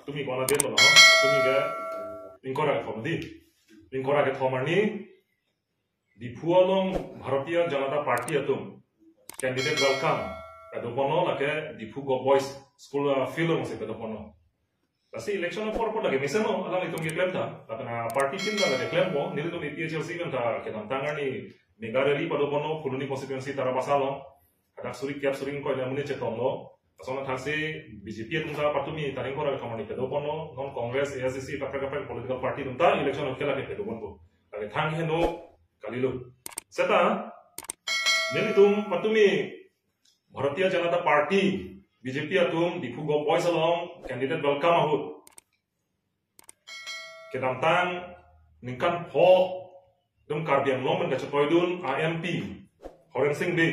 তুমি কোনা দিয়ে বলো তুমি গে ইনকরা থমদি ইনকরা কে থমানি দিফুয়ালং ভারতীয় জনতা পার্টি আতুম ক্যান্ডিডেট ওয়েলকাম পেদপনো লাকে দিফু গো বয়েস স্কুল ফিলং সে পেদপনো Kasi election por lagi misano alang itong i-claim ta tapos party team na nag-claim po nila itong PHLC man ta kinamtangan ni Megareli padopono Puluni constituency tara basalo kadak suri kiap suring ko na muni chetomno asona thase BJP itong ta patumi taring ko ra kamani padopono non Congress AICC kapra political party itong ta election of kela ke padopono lagi thang heno kalilo seta nila itong patumi Bharatiya Janata Party BJP atum difu go boys along candidate welcome ahut kedamtang ningkan pho dum karbiang long men kachopoidun AMP Horen Singh Bi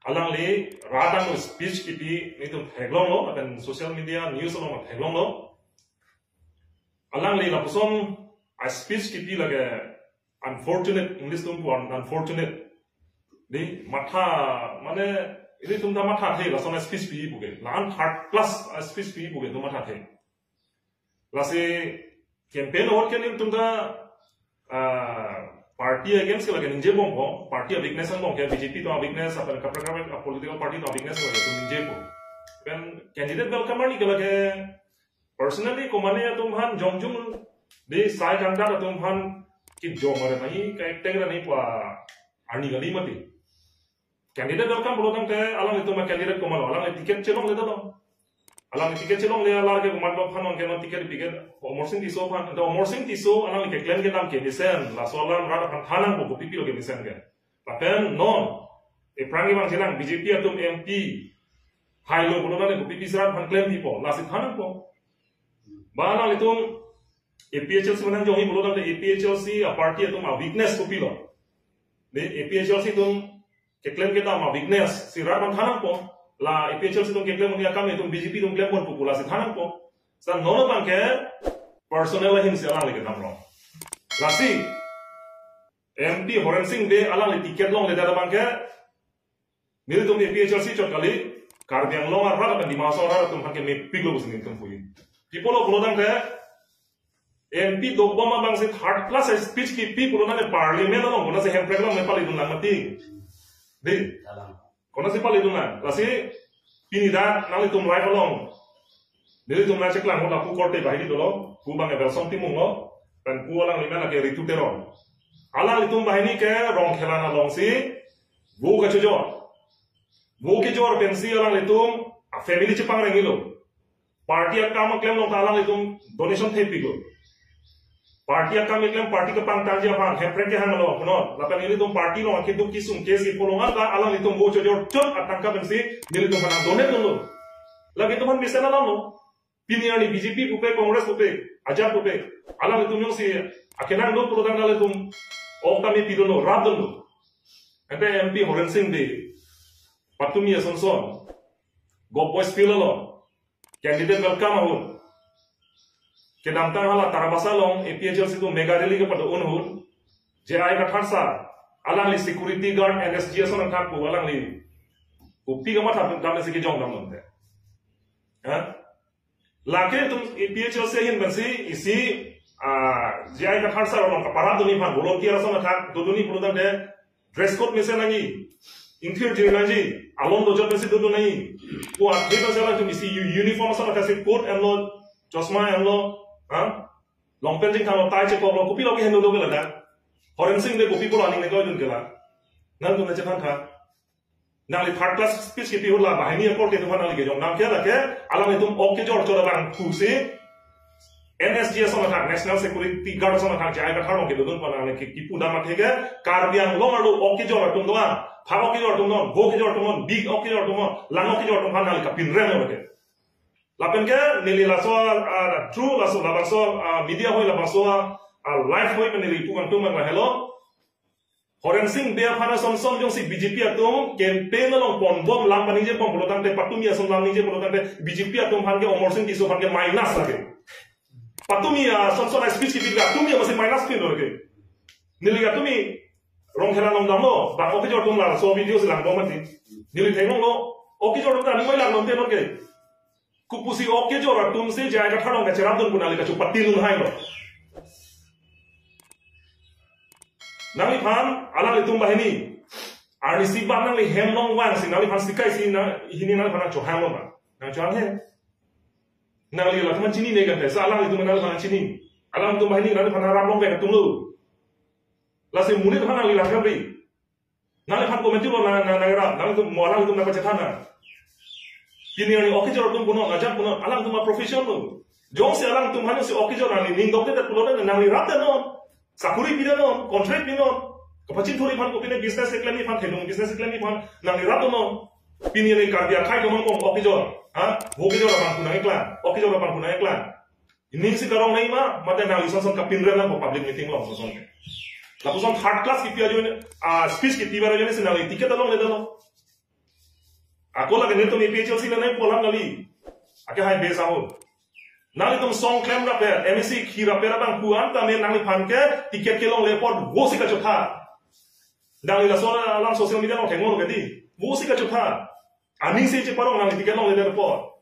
alang li radang speech kipi nitum heglong lo akan social media news lo heglong lo alang li lapusom a speech kipi lage unfortunate English tum unfortunate di matha mane ini tumda matha the la sona speech pi buge lan third plus speech pi buge tum matha the la se campaign or ke tumda party against ke lage ninje bong party weakness bong ke BJP to weakness apan kapra political party to weakness lage tum ninje ko kan candidate welcome ni ke lage personally komane tum han jongjung de sai kanda tum han ki jomare nahi ka ektegra nahi pa ani gali mati candidate welcome bolo tang te alang itu ma candidate ko malo alang ticket chelong le dalo alang ticket chelong le alar ke man ba phanon ke no ticket piket morsing ti so phan do morsing ti so alang ke claim ke nam ke disen la solam ra phan thanang bo pipi lo ke disen ke papen non e prangi bang jelang BJP atum MP hailo bolo na le pipi sra phan claim ti po la si thanang po ba alang itu APHLC manan jo hi bolo tang APHLC a party atum a weakness ko pilo de APHLC tum ke claim kita ma weakness si raban thanang po la APHLC tum ke claim ni akam tum BJP tum claim por pula si thanang po sa nono bang ke personal hin si alang le nam ro la si MP Horen Singh be alang le ticket long le da bang ke nil tum APHLC chot kali karbiang long ar ra di maso ra tum han ke me piglo bus ni tum pui pipolo bolodang ke MP dogbama bang si third class speech ki people na parliament long bona se hand program me pali dun lang mati di kono si pali dun lang kasi pinida nali tum right along dili tum na cheklang hola pu korte bahidi dolo pu bang e belsom timung lo dan pu alang lima na ke ritu teron alang litum bahini ke rong khelana long si wo ka chojor wo ke jor pensi alang litum a family chepang rengilo party akam klem long alang litum donation thepigo party akam klem party ke pang tarja pang hepre ke hangalo kono lapan ini tum party lo ke tum kisum ke si polonga ka alang litum wo chojor chot atangka pensi nili tum hana donate lo lagi tum han misena lo piniani BJP pupe Congress pupe ajab pupe alang litum yo si akenang lo prodang dal tum okta me pidono rabdono ente MP Horen Singh de patumi asonson go boys pilalo candidate welcome ahun kedamtang hala tarabasa long APHLC tu Megareli ke pada unhul JI ka tharsa alang li security guard NSGS on thak pu alang li upi ka matha damne se ke jong dam lonte ha lake tum APHLC hin bansi isi JI ka tharsa long ka parad ni phan volunteer asona thak doduni prodam de dress code mese nagi interior jinaji alon dojot mese dodu nahi ko athri ba sala tum isi uniform asona ka se coat and lo chosma and lo long pen jing thang tai che ko lo kopi lo ke hendo do gela da Horen Singh de kopi ko aning ne ko dun gela nan dun che phan kha nang li third class speech ke pi hola bahini airport ke tuhan ali ke jong nam ke la ke alam tum ok ke jor chora bang thu se NSGS on thak national security guard on thak jai ka tharo ke dun pa na ke kipu da ma thege karbiang lo maru ok ke jor tum doa pha ok ke jor tum non go ke jor tum non big ok ke jor tum non lang ok ke jor tum phan ali ka pin re mo ke lapen ke nili laso true laso labaso media hoi labaso live hoi nili tukang tum ma hello Horen Singh be phana som jong si BJP atum campaign long pon bom lam bani je pom bolotang te patumi asom lam ni je bolotang te BJP atum phan ke Omor Singh tiso phan ke minus lage patumi som speech ki bidra tumi mase minus pin lage nili ga tumi rong khela long damo ba ok jor tum la so video se lang bom mati nili thengong lo ok jor tum ta ni moi lang nom te no ke kupusi oke jo ratum se jaya ka tharong ka cheradun kunali ka chupati lun hai lo nang pan ala litum bahini arni si ba nang li hem long wang si nang pan sikai si na hini nang pan cho ham lo ba nang cho he nang li la kan chini ne kan sa ala litum nang pan chini ala litum bahini nang pan ram long ka tum lu la se munit pan nang li la kan ri nang pan ko menti lo nang ra nang litum mo ala litum na pa chatana ini yang oke jor tum puno ngajak puno alang tum profesional jong se alang tum hanu se oke jor nang ning dokter puno nang li rata no sakuri pida no contract pino kapacin thori pan ko pine business eklami pan thelung business eklami pan nang li rata no pini ni kardia khai ko ko oke jor ha oke jor pan puno ekla oke jor pan puno ekla ini si karong nai ma mate nang li son ka pinre na public meeting lo son la puson third class ki pia jo speech ki tiba jo ne se nang li ticket along le dalo aku lagi nih tuh PHL sih nanya pulang kali, aku hai besa ho. Nanti tuh song claim rapper, MSC kira rapper bang puan, tapi nanti panke tiket kelong lepot, wo sih kacutha. Nanti lah soalnya alam sosial media nong tengok lo kedi, wo sih kacutha. Ani sih ceparong nanti tiket nong lepot.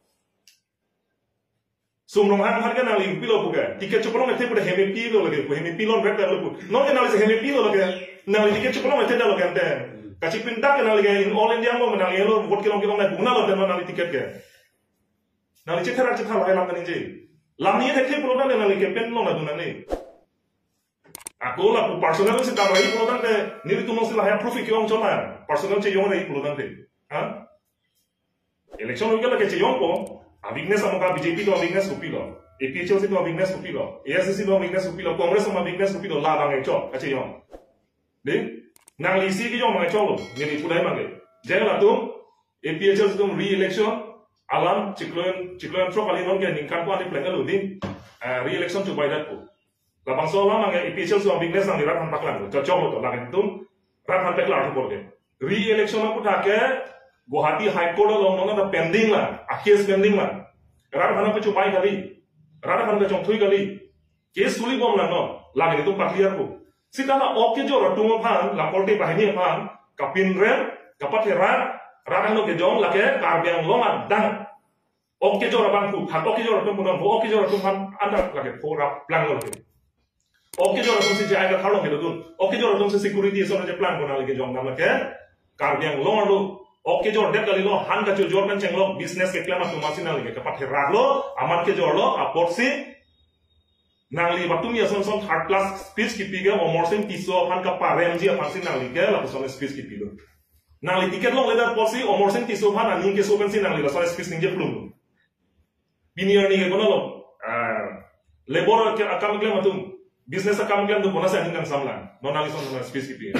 Sumrong hang kan nanti pilo buka, tiket cepolong itu pada hemi pilo lagi, hemi pilon rapper lo. Nong nanti hemi pilo lagi, nanti tiket cepolong itu dah lo kan Kasih pindah kenal lagi in all India mau menang lo vote kilong kilong naik bunga lo dan menang tiket ke. Nanti cetera lah yang kan ini. Lami yang hekti pulau dan nanti campaign lo nak nanti. Aku lah personal sih tahu lagi pulau dan ni itu mesti lah yang profit kilong coba. Personal ceyong lagi pulau dan ha? Election juga lagi ceyong po. Weakness sama BJP tu weakness kupi lo. APHL sih tu weakness kupi lo. ASC tu weakness kupi lo. Congress sama weakness kupi lo. Lah bang cok ceyong. Deh. Nang lisi ki jong cholo ngeni pudai mange jela tum APHL tum re-election alam cikloan tro kali non ke ningkan ko ani plan lu din re-election tu baidat ko labang so la mange APHL so weakness nang dirat han paklan cocok to lagen tum rat han peklar ko ke re-election ko thake Guwahati High Court lo nong na pending la case pending la rat han ko chu bai kali rat han ko chong thui kali case suli bom la no lagen tum pakliar ko Sitana oke jo ratung pan la polti bahini pan kapin rem kapat heran radang lo ke jong la ke karbiang lo dang oke jo rabang ku hat oke jo ratung punon oke jo ratung pan anda la ke pora plan lo ke oke jo ratung si jai ka thalong ke dun oke jo ratung si security so na je plan ko na le ke jong nam la ke karbiang lo oke jo det kali lo han ka jo jor kan cheng lo business ke klama tu masina le ke kapat heran lo amat ke jo lo aporsi Nangli waktu ni asal third class speech kipiga omorsen tiso apan ka paremji apan si nangli ke la puson speech kipido nangli tiket long ledar posi omorsen tiso apan aning ke sopen si nangli la so speech ninge plum binier ni ke kono lo labor ke akam ke matum business akam ke ndo bona sa ningan samlan non nangli son speech kipiga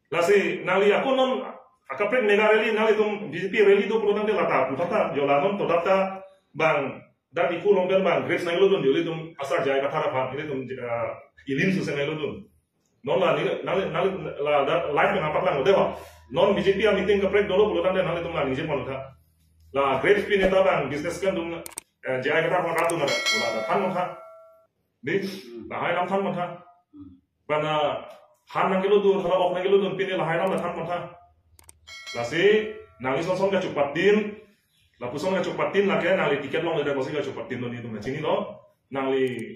la si nangli ako non akapre mega rally nangli tum BJP rally do program de lata putata jolanon to data bang dan iku longgan bang grace nang lodun joli tum asar jaya kathara phan ini tum ilin su senai lodun non la la live में apa lang dewa non BJP a meeting ka prek dolo bulan dan nang tum la nije pon tha la grace pi neta bang business kan tum jaya kathara phan ratu na la than mon tha di la hai nam than mon tha bana han nang lodun thala ok nang lodun pi ne la hai nam la than mon tha la se nang ison son ka chupat din La puson ka chupatin la ke nang li tiket long le da bosi ka chupatin no ni tum chini lo nang li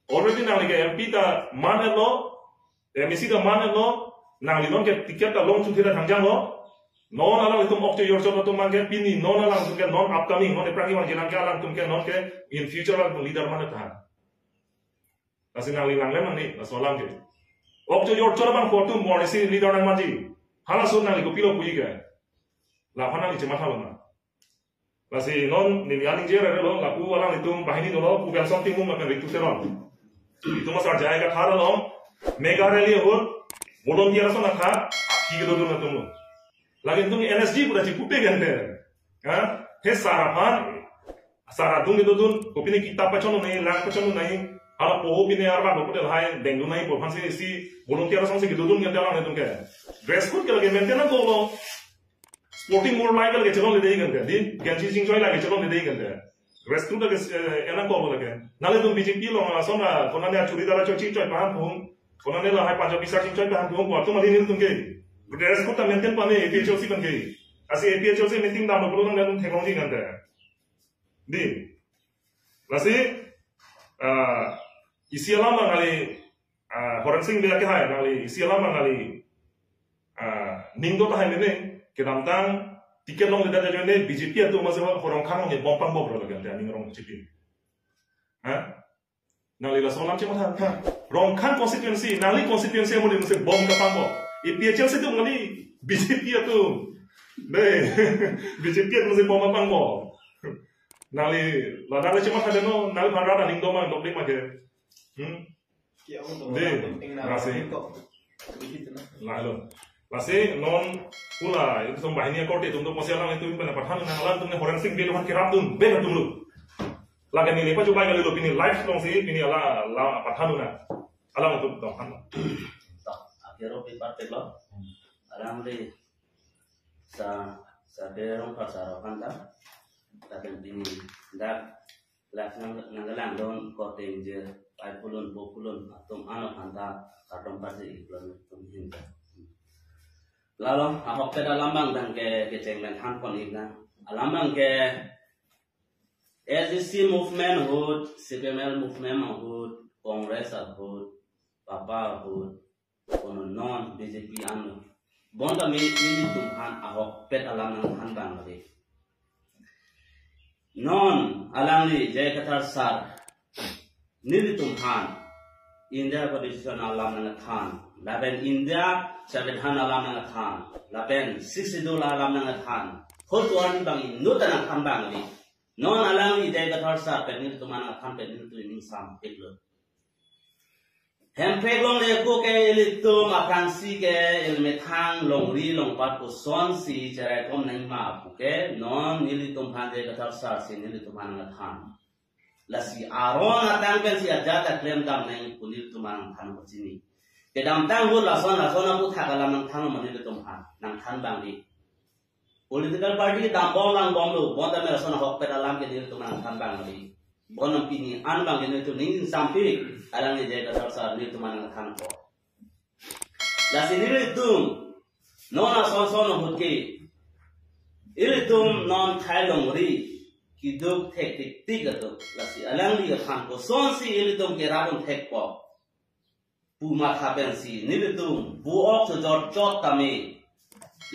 already nang li ke MP ta man lo MEC ta man lo nang li non ke tiket ta long chu thira thangjang lo non ala tum ok yor chon tum man ke pini non ala tum ke non upcoming non eprangi wan jinang ke ala tum ke non ke in future ala tum leader man ta asin nang li nang le man ni la solam ke ok yor chon ban ko tum mo ni si leader nang man ji hala sun nang li ko pilo puji ke la phana li chema thalona Lasi non nilianing jere lo laku walang itu bahini dolo ku biasa timum makan itu teron itu masar jaya ka thara lo mega rally hol volunteer so na tha ki do na tum lagi tum NSG pura ci pupe gante ha he sara dung do dun ko pini kitab pachono nahi lang pachono nahi ala poho pini arba ko tel hai dengu nahi po phansi si volunteer so se do dun gante lang tum ke dress code ke lagi maintenance do lo Sporting more Michael ke chalon le dei gante di ganchi sing choi la ke chalon le dei gante rescue ke ena ko lage nale tum BJP lo sona kona ne churi dara chochi choi pan phum kona ne la hai panjo bisa ching choi pan phum ko tum ali ni tum ke rescue ta maintain pane APHL si ban ke Asi APHL se meeting dam lo nang dan technology kan te. Di. Lasi isi lama ngali forensik dia ke hai ngali isi lama ngali ningdo ta hai ne ke dam tang tiket long da da ne BJP atu ma se horong khang ne bom pang bom ro kan te ning rong chipi. Ha? Nali la sonam cema than tha rong khan constituency nali constituency mo lim se bom ka pang bo APHL se tu ngali BJP atu ne BJP atu se bom pang bo nali la nali cema tha no nali bhara da ning do ma dok ma ke de rase la lo lase non pula itu som bahini korte tum to posia lang itu bana pathan na alam tum ne forensik bill han kirap tum be tum lu laga ni lepa coba ngali lo pini live long sih pini ala pathan na alam itu to han akhirnya partai lo alam de sa berong pasar kan ta tapi ini dak nang don korte je ai pulun atom ano hanta kadang pasti iklan tum lalu ahok ke lambang dan ke cenglen handphone ini lambang ke SDC movement hood CPML movement hood Kongres hood Papa hood kono non BJP anu bonda me ini tumhan ahok pet alam nang handbang lagi non alam ni jaya katar sar nili tumhan India position alam nang khan laben India 700 alam nang khan laben $60 alam nang khan hotuan bang nutana khan bang ni non alam ni jaya katar sar pen nili tumhan khan pen nili tu ini sam peklo hem peklong le ko ke litu makan si ke ilme thang longri longpat ko son si jara kom nang ma puke non nili tumhan jaya katar sar si nili tumhan nang khan lasi aron atang pen si ajata claim dam nang kunil tumang khan ko sini ke dam tang bu lason apu thakala nang thang mani le tumhan nang khan bang ni political party dam bom lang bom lu bon da me lason hok pe dalam ke nil tumang khan bang ni bonam pini an bang ni tu ning sampi alang ni jaya katar sar nil tumang khan ko lasi nil tum nona son hutke iritum non thailong ri kiduk tek tik atau lasi alang li khan ko son si ilitum ke rabon tek po pu ma thapen si nilitum bu ok to jot tame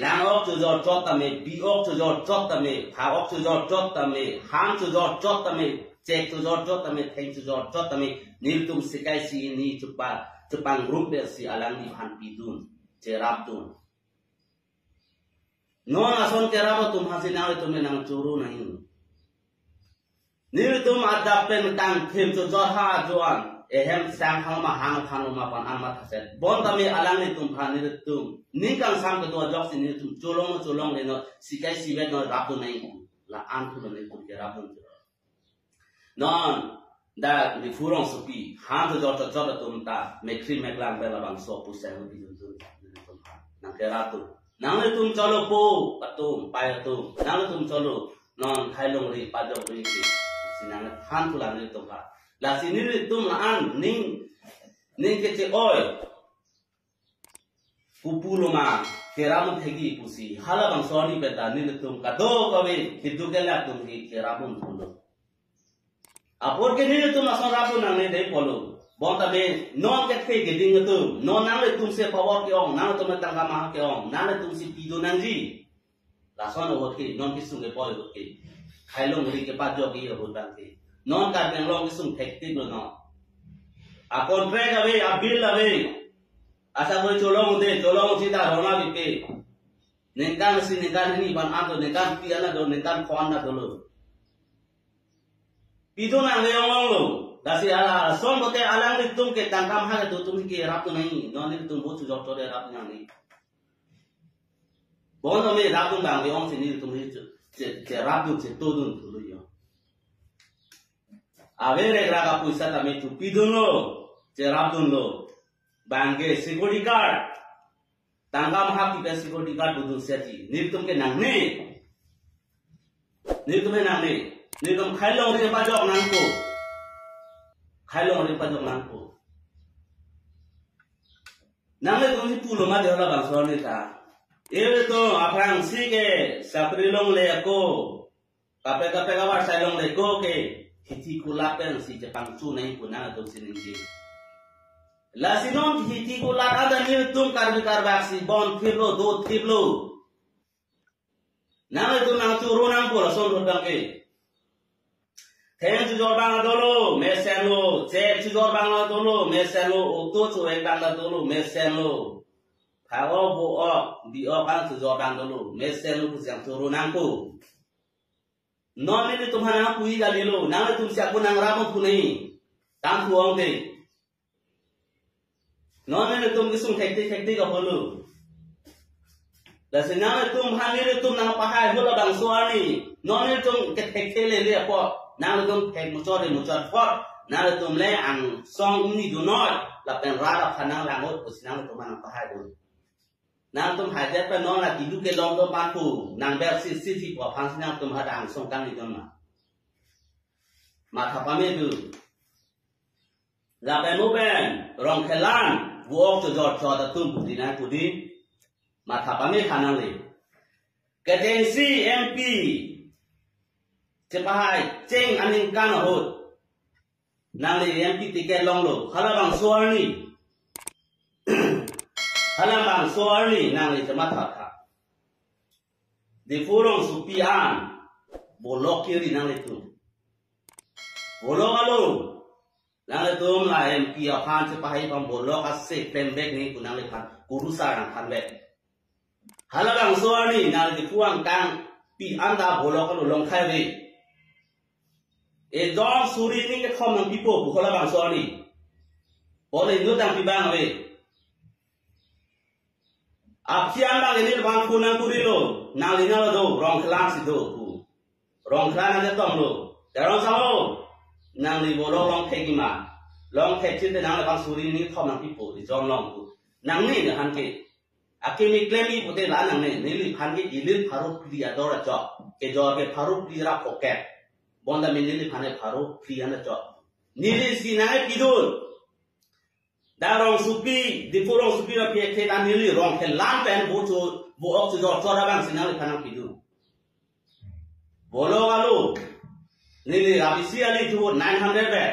lang ok to jot tame bi ok to jot tame pha ok to jot tame ham to jot tame chek to jot tame theng to jot tame nilitum sikai si ni chupang group be si alang li phan pidun che rabdun non ason ke rabo tum hasina tum nang churu nahi nilitum adapen tang thêm cho ha joan ehem sang hang ma pan amat haset bon tami alang ni tum phan nilitum nikang sam ke to jok sin nilitum cholong le no sikai sibet no rapu nai la an thu ne tum ke rapu non da ni furong sopi han to jot tum ta mekri meklang bela bang so pu sen bi tum nilitum nang ke ratu nang nilitum cholo po patum pai tum nang nilitum cholo non thailong ri pajok ri sinang han tulan ni toka la siniri tum la an ning kece oi pupulo ma keram thegi pusi hala bang soni peta ni tum ka do kawe hidu kela tum hi keram thulo apor ke ni tum ason rabu nang ne dei polo bonta be non ke the ke ding tum non nang le tum se power ke ong nang tum tang ma ke ong nang le tum si pido nang ji la son ho ke non ki sung ke pol ke Kailong ri ke pajo ki ho dante non ka peng long sung thekti no no a contract ave a bill ave asa mo cholong si ta rona bi pe nengkan si nengkan ni ban ando nengkan pi ana do nengkan khon na do lo pido na le ong lo dasi ala son bote alang ri tum ke tangkam ha do tum ke rap nahi non ni tum bo chu jok to de rap nahi bon no me rap tum bang ong si ni tum ni che rabu che todun thulu yo avere graga puisa tame tu piduno che rabun lo bange security guard tangga maha pi security guard budun seti nirtum ke nangne nirtum khailong ri pajok nangko nangle tum si pulo ma de la bang so ni ta itu apa yang sih ke sapri long le aku kape kabar saya long le ko ke hiti kulapen si Jepang tu naik punang atau sini je. Lasinon hiti kulat ada ni tum karbi si bon tiblo do tiblo. Nama itu nang turun nang pula son rodang ke. Ten jujur bang dulu, mesen lo. Cek jujur bang dulu, mesen lo. Utu cuek bang dulu, mesen lo. Kalau buok, biok kan jujur bang dulu, mesen lo kusiang turun nangku. Non ini Tuhan aku iga dulu, nama itu siapa nang ramu punai, tang tuang deh. Non ini tuh kisung teknik apa lu? Dan senang itu hamil itu nang pahai bola bang suami, non itu teknik le apa? Nang itu tek muncul fort, nang itu le ang song ini dunoi, lapen rada panang langut pusinang itu mana pahai dulu. Nang itu hajar pe non lagi hidup ke long tu mampu, nang bersi sisi buat pansinang itu ada ang song kang itu mah. Mata pamit tu, lapen uben rong kelan, buok jor tu putih nang putih, mata pamit kanang le. Ketensi MP. Cepahai ceng aning kan hot nang le yang tiket long lo halabang suarni nang le cemat kha di furong supian bolok kiri nang le tu bolok alo nang le tu la MP akan cepahai bang bolok asik pembek ni ku nang le kan kurusa nang kan bek halabang suarni nang le fuang kang pi anda bolok alo long khai we Don suri ni ke common people bukola bang sorry. Boleh nutang pibang we. Apsian bang ini bang kunang kurilo. Nalina lo rong kelas itu. Rong kelas aja tong lo. Darong samo. Nang li bolo long tegima. Long tegin de nang bang suri ni common people di John long tu. Nang ni han ke. Akimi klemi putih lah nang ni. Ni han ke ilir paru priya dora jok. Ke jok ke paru priya poket. Bonda menili pane paru priana jok. Nili sinai pidul. Darong supi di furong supi na pie ke dan nili rong ke lampen bucu buok tu jok chora bang sinali panang pidul. Bolo galu nili abisi ali tu 900 be.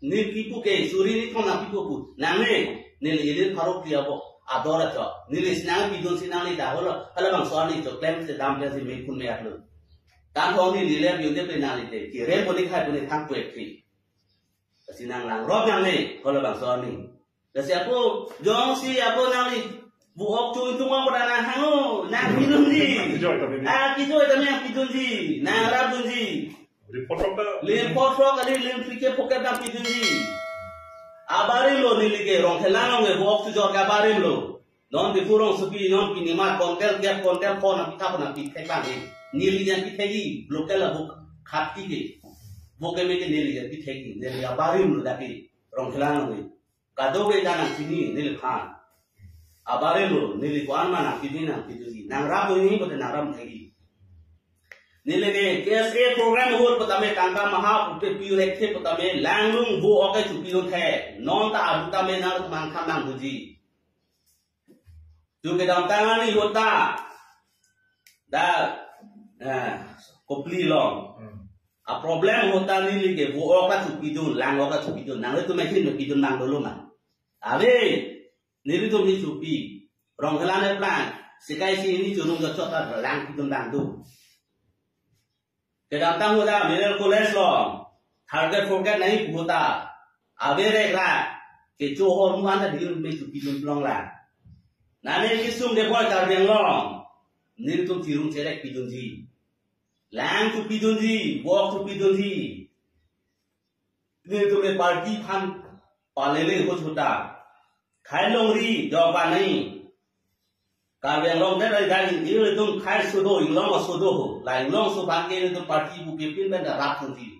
Ni pipu ke suri ni thong na pipu pu. Namne nili ilir paru pria bo adora jok. Nili sinai pidul sinali dah holo hala bang soali jok klem se dam se me kun me atlu. Tang thong ni lilem yu de penalite ki re boli khai boli thang kwek thi sinang lang rob yang ni kalau bang so ni da siapo jong si apo nang ni buok chu tung wang pada hangu nang pinun ji kijoi tami yang pinun ji nang rab dun ji lim potrok ali lim trike poket dam pinun ji abarim lo ni like rong thelang nge buok chu jor ga barim lo non di furong supi non pinima kontel pon apita pon api thekang ni Nili yang kita ini lokal lah buk khati ke, bukan mereka nili yang kita ini nili abarim lu tapi orang kelang ni, kado ke jangan sini nili khan, abarim lu nili kuan mana kini nang itu ni, nang rabu ini pada nang ram lagi, nili ke KSA program hur pertama tangga maha upe piu lekhe pertama langlung bu oke tu piu the, non ta abu pertama nang teman khan nang tuji, tu ke dalam tangan ni hota, dah kopli long a problem hota ni lige bu oka tu pidun lang oka tu pidun nang le tu mekin tu pidun nang dulu ma ave ni tu mi tu pi rong kelane plan sikai si ini junung jo chota lang pidun nang du ke datang hota mineral college long target forget nahi hota ave re la ke jo hor mu anda di mi tu pidun long la nane kisum de boy tar beng long ni tu tirung cerek pidun ji Lang tu pidun ji, walk tu pidun ji. Ni tu me party pan palele ho chuta. Khai long ri do ba nai. Ka yang long ne dai ni le tum khai su do ing long su do ho. Lai long su ban ke tu party bu ke pin ben da rat tu ji.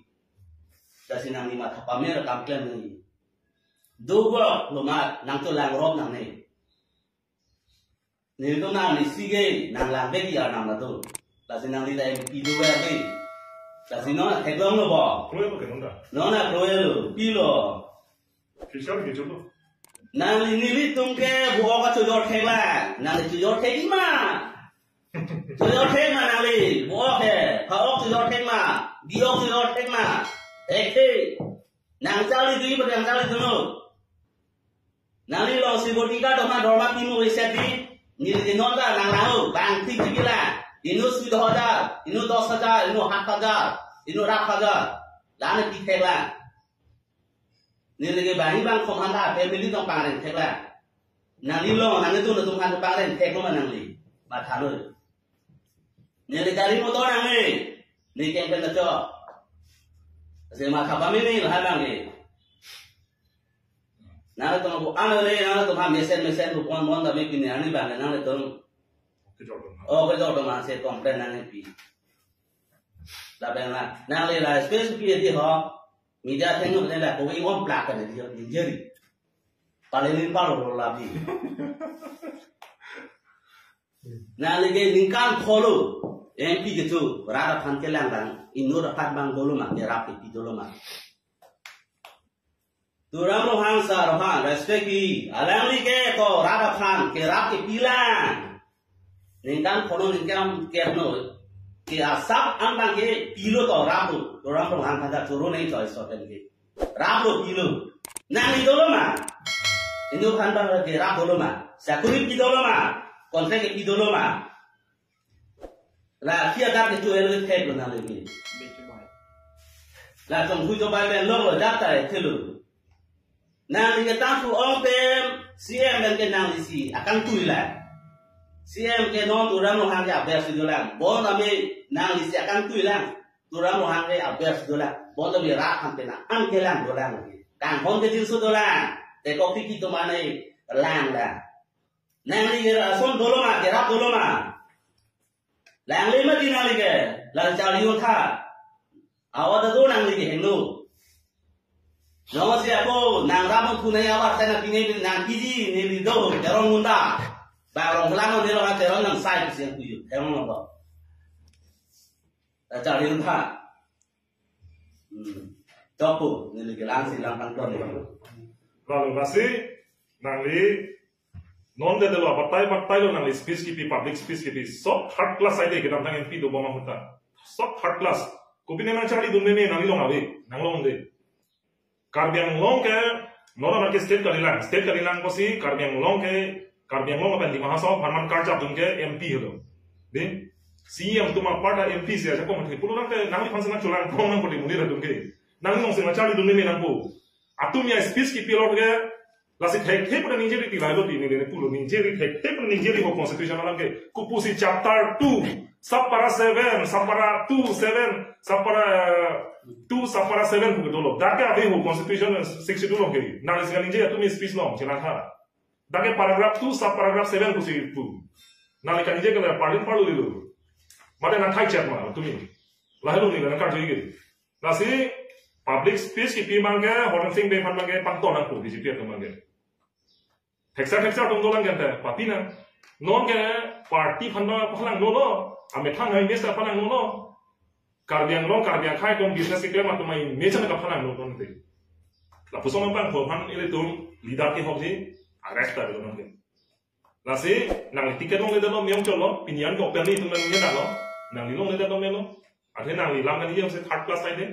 Da sinang ni ma tha pa me ra kam klen ni. Do go lo ma nang to lang rob nang nei. Ni to na ni si ge nang lang be ki ya nang la to. Kasi nang di tayo pido ba ni? Kasi no na teglong lo ba? Proyek ke nunda? No na proyek lo, pilo. Kisah ke coba? Nang nili tum ke buka cujor tegla, nang cujor tegi ma. Tuyot heng ma nali, buok he, paok tuyot heng ma, diok tuyot heng ma, nang cali tui pada nang cali tunu, nali lo sibotika doma dorma pimu eseti, ni dinonda nang lau, bang tik tikila, inu 10,000, inu 10,000, inu 8,000, inu 8,000, lana tikela, ni lagi bani bang komanda, family tong pangen tekla, nali lo nang itu nutung kan pangen teklo manangli, mathalu. Nyari cari motor nangi, ni kengken naco. Sema kapami ni lah bang ni. Nana tu aku anu ni, nana tu ham mesen tu pon tapi kini ani bang, nana tu. Oh kerja tu masih komplain nangi pi. Lah bang lah, nana lah space pi di ho, media tengok ni lah, kau ingom plak kan dia jadi. Paling ni palu labi. Nana lagi ningkan follow. MP gitu, rada pantelang bang, inur rapat bang dulu mah, dia rapi dulu mah. Turam rohang sa rohang, respecti, alam ni ke ko rada pan, ke rapi pilang. Ningkan kono ningkan kerno, ke asap ambang ke pilo to rapu, turam rohang kada turun ni choice soten ke, rapu pilo. Nang dulu mah, inur pan bang ke rapu dulu mah, sakuri dulu mah, kontrak ke dulu mah. Là khi đáp thì tôi lên thêm rồi nào được gì là trong khu cho bài bên lâu rồi đáp tại thế luôn nào thì cái ta phụ ông tem CM bên cái nào thì gì akan tui là CM cái non tu ram hàng cái abes itu lang bon ami nào thì akan tui lang tu ram hàng cái abes itu lang bon ami rak ham tena an cái lang tu lang càng hon cái jinsu tu lang để có khi kita mana lang là nào thì cái son dolo mà cái rap dolo mà lang lima di nang lige, lang cari utha, awat tu nang lige hendu. Nama siapa? Nang ramu tu naya awat sana pinggir nang kiji ni lido, terong munda, barong pelang ni orang terong nang sai kesian tuju, terong apa? Cari utha, jopo ni lige lang si lang pangton ni. Lalu masih nang li non de lo partai lo nang speech ki public speech ki सब third class ai de kita tang MP do bama huta सब third class ko bine na chali dunne me nang lo ngawe nang lo nde karbiang long ke nora ma ke state karilang ko si karbiang long apan di mahasaw bharman karja dun ke MP holo de CM tuma parta MP se aja ko mate pulo nang te nang li phansana chulang ko nang ko di munira dun ke nang long se ma chali dunne me nang ko atumia speech ki pilot ke Lasi thek pada Nigeria ti lailo ti ni pulo Nigeria thek pada Nigeria ho constitution alam ke kupusi chapter 2 sapara 7 sapara 2 7 sapara 2 sapara 7 ku dolo dake abi ho constitution 62 lo ke nalis ga Nigeria tu mi speech lo chila tha dake paragraph 2 subparagraph 7 ku si tu nali ka Nigeria ka parliament palu dilu mate na thai chat ma tu mi lailo ni na ka joi ke lasi public speech ki pi mangge horan sing be phan mangge panton ang ku BJP tu mangge Heksa tong dolang gente, patina. Non ke parti phanda phalang no, ame thang hai mesa phalang no. Karbiang khai tong business ke ma tumai mecha ka phalang no ton te. La pusong pang pho phan ile tum leader ke hobji arrest ta don ke. La se nang ticket long le don myong cholo, pinian ko pen ni tum ni na lo. Nang ni long le don melo. Athe nang li lam ka ni se third class side de.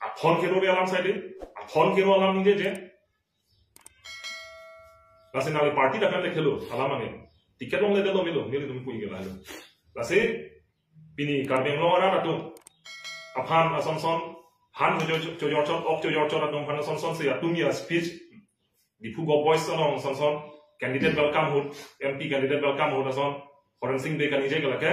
A phone ke ro alam side de. A phone ke ro alam ni je. Lasi nali party dah kan lekhelo, alam angin. Tiket long le dalo milo, milo tum kui gela lo. Lasi pini karbiang long ara tu, aphan asonson, han joyorchon, ok joyorchon atum han asonson se atumia speech. Di pugo boys along asonson, candidate welcome hood, MP candidate welcome hood ason, Horan Singh be kan ije gela ke,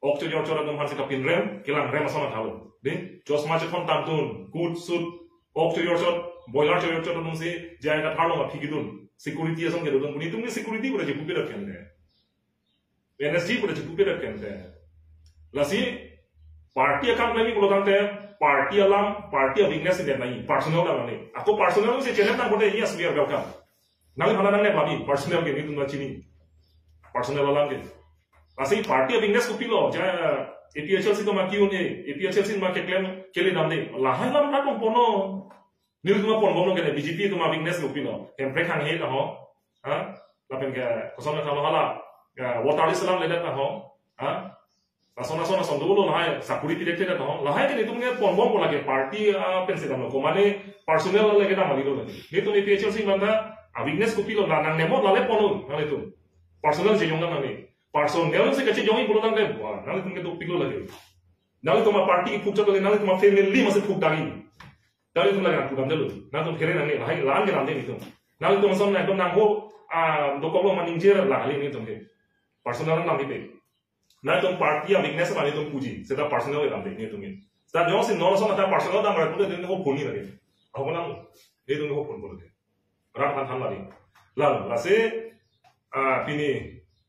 ok joyorchon atum han se kapin rem, kilang rem asona thalo. Din, jos macet hon tantun, good suit, ok joyorchon, boiler joyorchon atum se, jaya ka thalo ma phigidun. Security asam ke dodong puni tumne security pura je puperat kende NSG pura je puperat kende lasi party akan lagi pulo kante party alam party weakness inde nai personal alam ni aku personal se channel tang bote yes we are welcome nang bhala nang ne babi personal ke ni tumna chini personal alam ke lasi party weakness ku pilo ja APHL si to ma kiu ne APHL sin ma ke claim kele namne lahai lam na tong pono Nil cuma pon ngomong kena BJP cuma weakness lupino, yang mereka hang hit lah ho, lapen ke kosong kalau hala, water Islam ledat lah ho, nason dulu lah sakuri tidak tidak tahu lah ini tuh nggak pon lagi party pensi kamu komane personal lagi nama itu lagi itu nih PHLC mana weakness kopi lo nang nemo lale ponu nang itu personal sih jongan nang ini personal sih kecil jongi belum nang deh wah nang itu nggak pikir lagi nang itu mah party pukul lagi nang itu mah family masih puk lagi nang itu lagi aku gamdel nang itu keren nang ini lah lahan kita nanti itu nang itu masuk nang itu nang ho dokolo maninjer lah ini itu personal nang itu nah itu party yang weakness kan itu puji, setelah personal yang ambil itu nih. Setelah jauh sih nol sama personal dan mereka itu itu pun lagi. Aku bilang itu itu pun boleh. Orang kan lagi. Lalu lasi ini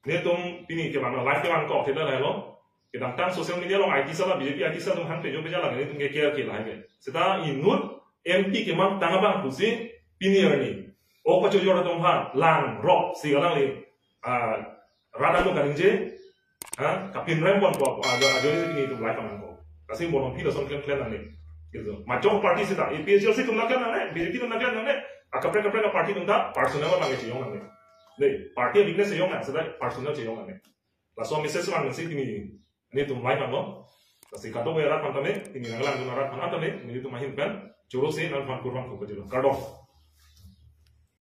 ini kemana live kemana kok kita lah lo. Kita kan sosial media lo IT salah BJP IT salah tuh hantu juga jalan ini tuh kayak lagi. Setelah inut MP kemana tangga bang pusi ini ni. Oh kacau jual tuh han lang rock segala ni. Rada lo kan je. Kapin rempon kok ada ini itu live kan kok. Kasih bolong pila son klan ane. Gitu. Macam party sih tak. PHLC tuh nak kan ane, BJP tuh nak kan ane. Kapre party tuh tak personal lah nggak ciong ane. Deh, party weakness ciong ane, sedang personal ciong ane. Langsung message man sih ini tuh live kan lo. Kasih kado berak kan tane, ini nanggalan tuh narak kan tane, ini tuh mahin kan. Curo sih nan fan kurang kok jadi. Kado.